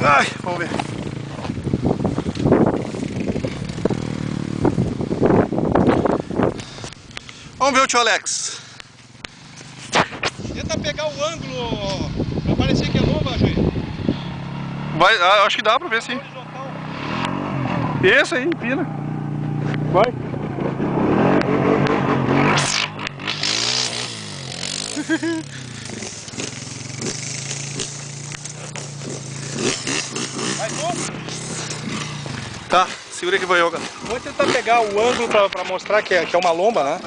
Ai, vamos ver. Vamos ver o tio Alex. Tenta pegar o ângulo pra parecer que é lomba, gente. Vai, acho que dá pra ver sim. Horizontal. Esse aí, empina. Vai. Vai todo? Tá, segura aqui, vai jogar. Vou tentar pegar o ângulo pra mostrar que é uma lomba, né?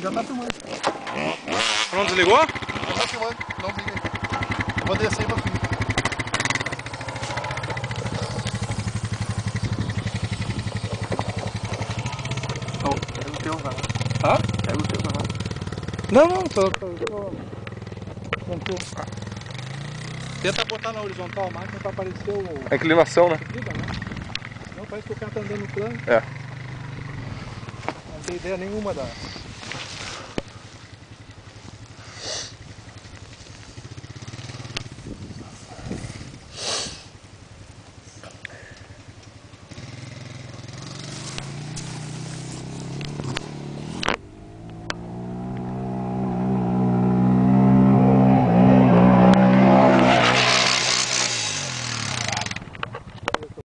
Já tá filmando. Não desligou? Já tá filmando, não liga aí. Eu vou descer pra filmar. Pega o teu, vai. Hã? Pega o teu, vai. Não, tô. Tenta botar na horizontal a máquina pra aparecer o... A inclinação, né? Liga, né? Senão parece que o cara tá andando no plano. É. Não tem ideia nenhuma da...